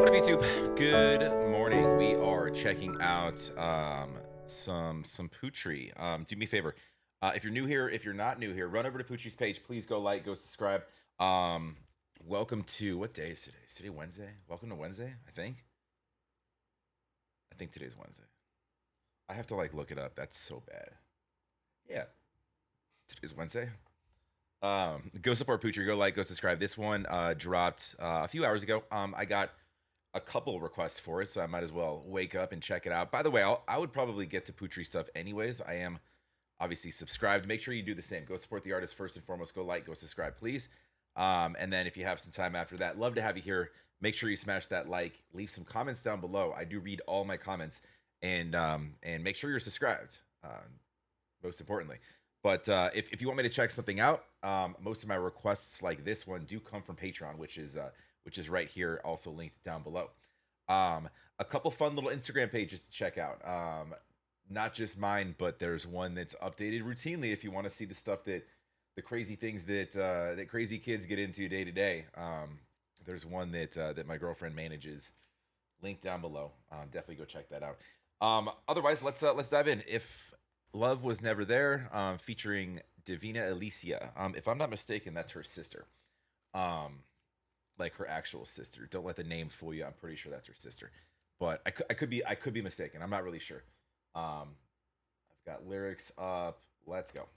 What up, YouTube? Good morning. We are checking out some Putri. Do me a favor. If you're new here, if you're not new here, run over to Putri's page. Please go like, go subscribe. Welcome to what day is today? Is today Wednesday? Welcome to Wednesday. I think today's Wednesday. I have to like look it up. That's so bad. Yeah, today's Wednesday. Go support Putri. Go like, go subscribe. This one dropped a few hours ago. I got a couple requests for it, so I might as well wake up and check it out. By the way, I would probably get to Putri stuff anyways. I am obviously subscribed. Make sure you do the same. Go support the artist first and foremost. Go like, go subscribe, please. And then if you have some time after that, love to have you here. Make sure you smash that like. Leave some comments down below. I do read all my comments, and make sure you're subscribed. Most importantly. But if you want me to check something out, most of my requests like this one do come from Patreon, which is right here, also linked down below. A couple fun little Instagram pages to check out. Not just mine, but there's one that's updated routinely if you want to see the stuff the crazy things that crazy kids get into day to day. There's one that my girlfriend manages, linked down below. Definitely go check that out. Otherwise, let's dive in. If Love Was Never There, featuring Devina Elysia. If I'm not mistaken, that's her sister. Like her actual sister. Don't let the name fool you. I'm pretty sure that's her sister, but I could be mistaken. I'm not really sure. I've got lyrics up. Let's go.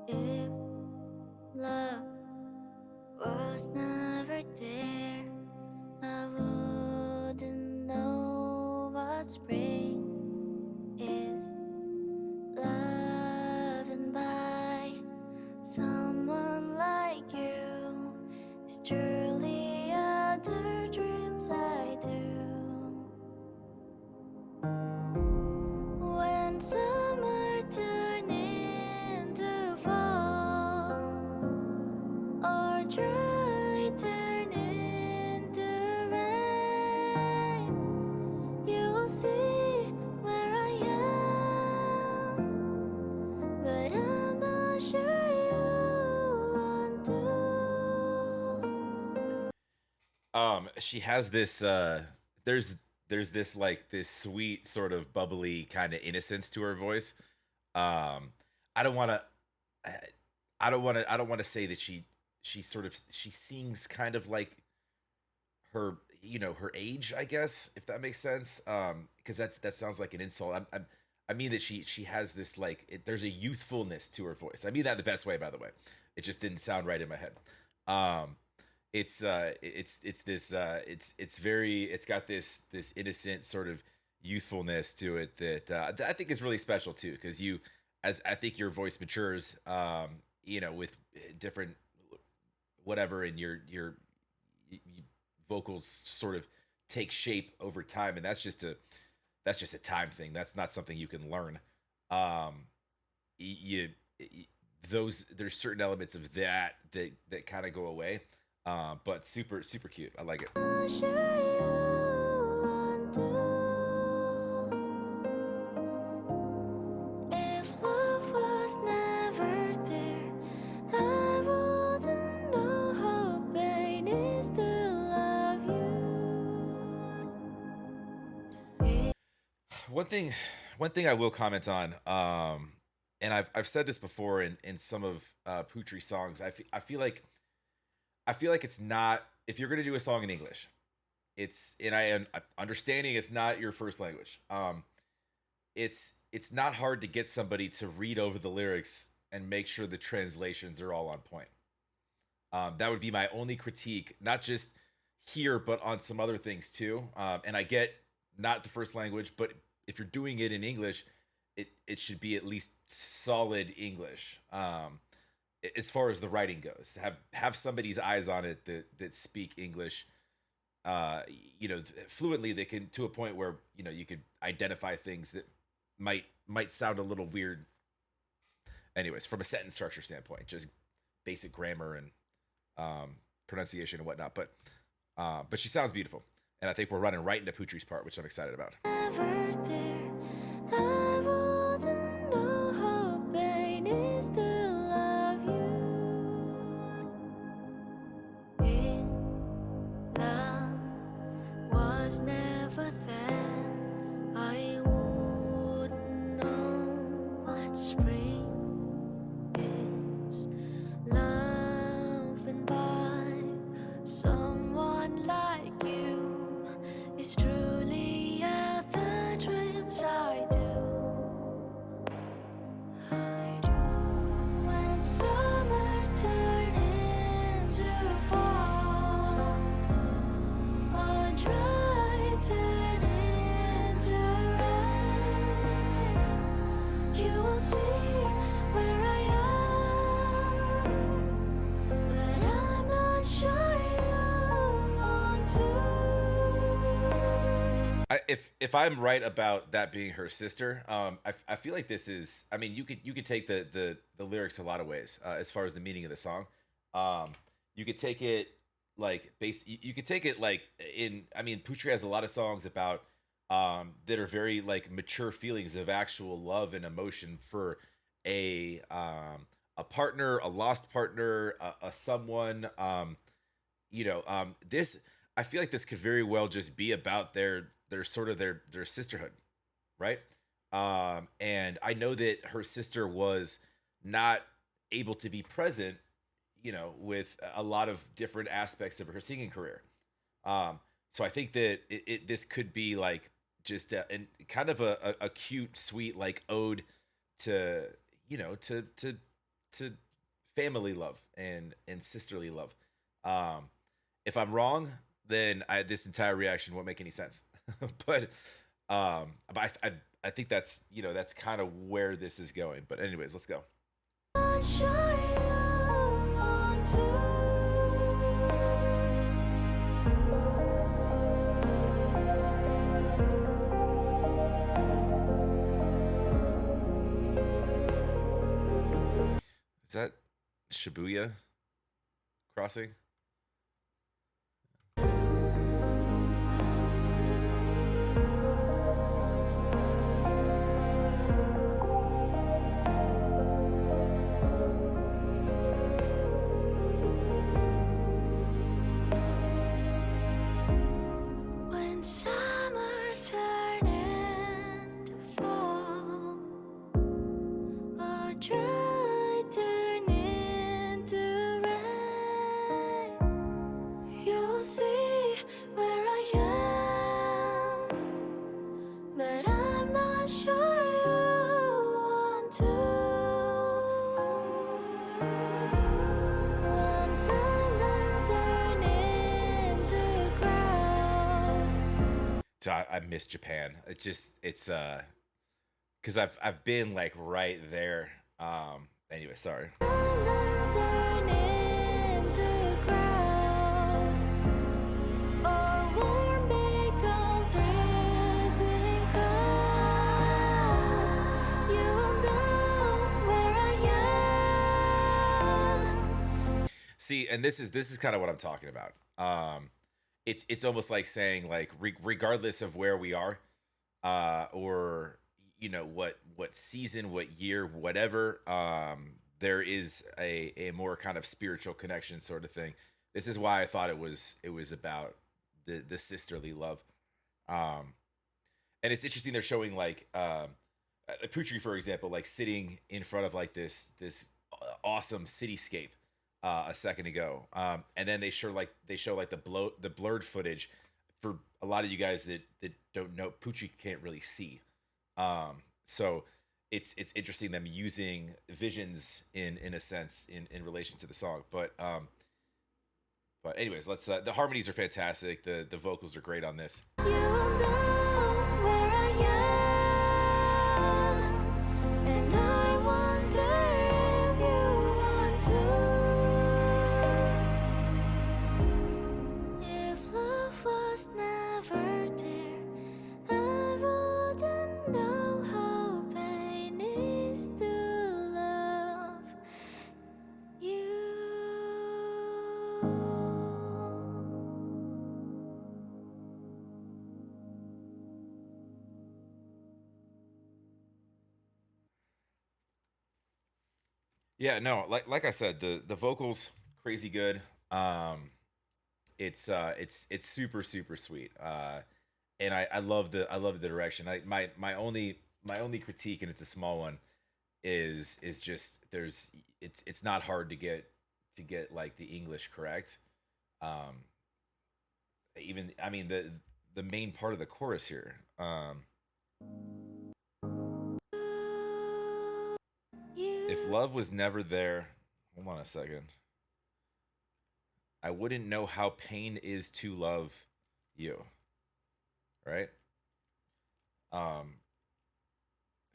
If love was never there, I wouldn't know what spring is. Loving by someone like you is truly other dreams I do. When summer turn into fall, or dry turn into rain, you will see where I am, but I'm not sure you want to. She has this. There's this like this sweet sort of bubbly kind of innocence to her voice. I don't want to. I don't want to say that she sings kind of like her her age, I guess, if that makes sense. Because that sounds like an insult. I mean that she has this like there's a youthfulness to her voice. I mean that the best way, by the way. It just didn't sound right in my head. It's this it's got this innocent sort of youthfulness to it that I think is really special too, because as I think your voice matures, with different whatever, and your vocals sort of take shape over time, and that's just a time thing. That's not something you can learn. You those There's certain elements of that kind of go away. But super cute. I like it. Not sure you want to. If love was never there, I wouldn't know how pain is to love you. One thing I will comment on, and I've said this before in some of Putri songs. I feel like it's not, if you're gonna do a song in English, and I am understanding it's not your first language. It's not hard to get somebody to read over the lyrics and make sure the translations are all on point. That would be my only critique, not just here, but on some other things too. And I get not the first language, but if you're doing it in English, it should be at least solid English. As far as the writing goes, have somebody's eyes on it that speak English, fluently. They can, to a point where you could identify things that might sound a little weird. Anyways, from a sentence structure standpoint, just basic grammar and pronunciation and whatnot. But she sounds beautiful, and I think we're running right into Putri's part, which I'm excited about. Never there, I wouldn't know how pain is to love you. If love was never there, I wouldn't know what spring is. Loving by someone like you is truly the dreams I do. When summer turned into fall, or dry turned into rain, you will see where I am, but I'm not sure you want to. If I'm right about that being her sister, I feel like this is. I mean, you could take the lyrics a lot of ways as far as the meaning of the song. You could take it like You could take it like in. I mean, Putri has a lot of songs about that are very like mature feelings of actual love and emotion for a partner, a lost partner, a someone. This I feel like this could very well just be about their sort of their sisterhood, right? And I know that her sister was not able to be present, with a lot of different aspects of her singing career. So I think that this could be like just and kind of a cute, sweet like ode to to family love and sisterly love. Um, if I'm wrong, then this entire reaction won't make any sense. but I think that's kind of where this is going. But anyways, let's go. Not sure you want to. Is that Shibuya crossing? When summer turned into fall, or dry turned into rain, you'll see where I am, but I'm not sure you want to. When summer turned into ground. So I miss Japan. It's because I've been like right there. Anyway, sorry. Turn into ground, or warm become freezing cold. You will know where I am. See, and this is kind of what I'm talking about. It's almost like saying like regardless of where we are, or what season, what year, whatever. There is a more kind of spiritual connection sort of thing. This is why I thought it was about the sisterly love. Um, and it's interesting they're showing like Putri, for example, like sitting in front of like this awesome cityscape a second ago, and then they show like the blurred footage. For a lot of you guys that don't know, Putri can't really see, so it's interesting them using visions in a sense in relation to the song. But anyways, let's the harmonies are fantastic, the vocals are great on this. You will know where I am, and I wonder if you want to. If love was never there, I wouldn't know how pain is to love you. Yeah, no, like I said, the vocals crazy good. Um, it's super super sweet. And I love the direction. My only critique, and it's a small one, is just there's it's not hard to get like the English correct. Um, even I mean the main part of the chorus here. If You love was never there, hold on a second. I wouldn't know how pain is to love you, right? Um,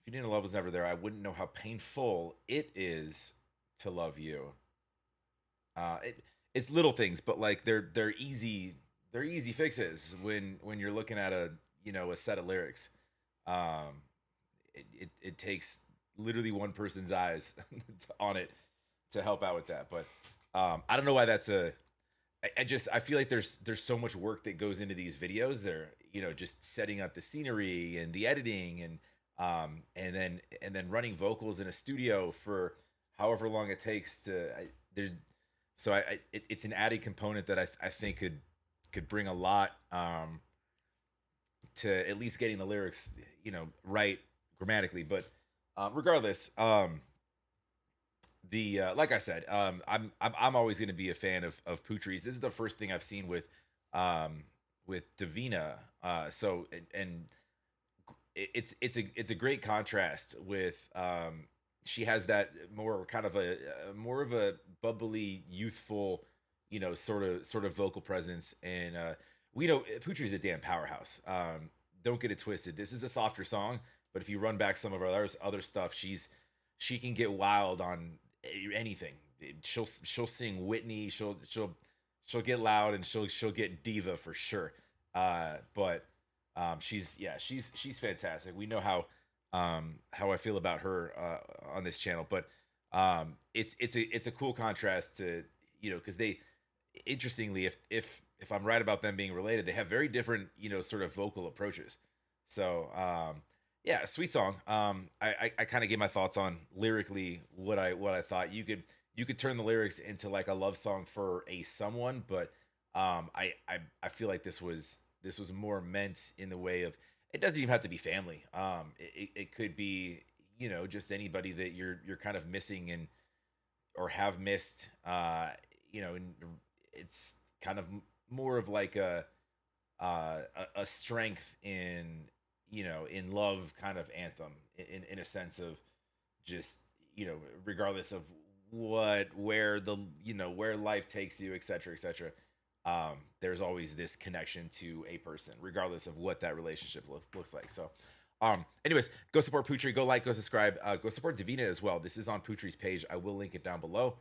if you didn't know love was never there, I wouldn't know how painful it is to love you. It's little things, but like they're easy fixes when you're looking at a a set of lyrics. Um, it takes literally one person's eyes on it to help out with that. But I don't know why that's a. I just I feel like there's so much work that goes into these videos. They're just setting up the scenery and the editing and then running vocals in a studio for however long it takes to. There's so it's an added component that I think could bring a lot to at least getting the lyrics right grammatically. But regardless, the like I said, I'm always going to be a fan of Putri's. This is the first thing I've seen with Devina. So and it's a great contrast with she has that more kind of a more of a bubbly, youthful, sort of vocal presence, and we know Putri's a damn powerhouse. Don't get it twisted. This is a softer song, but if you run back some of our other stuff, she can get wild on anything. She'll sing Whitney. She'll get loud and she'll get diva for sure. But she's fantastic. We know how I feel about her on this channel, but it's a cool contrast to because they interestingly if I'm right about them being related, they have very different sort of vocal approaches. So yeah, sweet song. I kind of gave my thoughts on lyrically what I thought. You could turn the lyrics into like a love song for a someone, but I feel like this was more meant in the way of it doesn't even have to be family. It could be just anybody that you're kind of missing and or have missed. And it's kind of more of like a strength in in love kind of anthem in a sense of just regardless of where the where life takes you, etc., etc. There's always this connection to a person regardless of what that relationship looks like. So anyways, go support Putri, go like, go subscribe, go support Devina as well. This is on Putri's page. I will link it down below.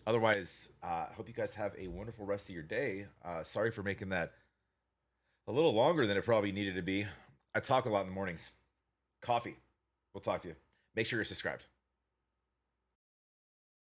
Otherwise, I hope you guys have a wonderful rest of your day. Sorry for making that a little longer than it probably needed to be. I talk a lot in the mornings. Coffee. We'll talk to you. Make sure you're subscribed.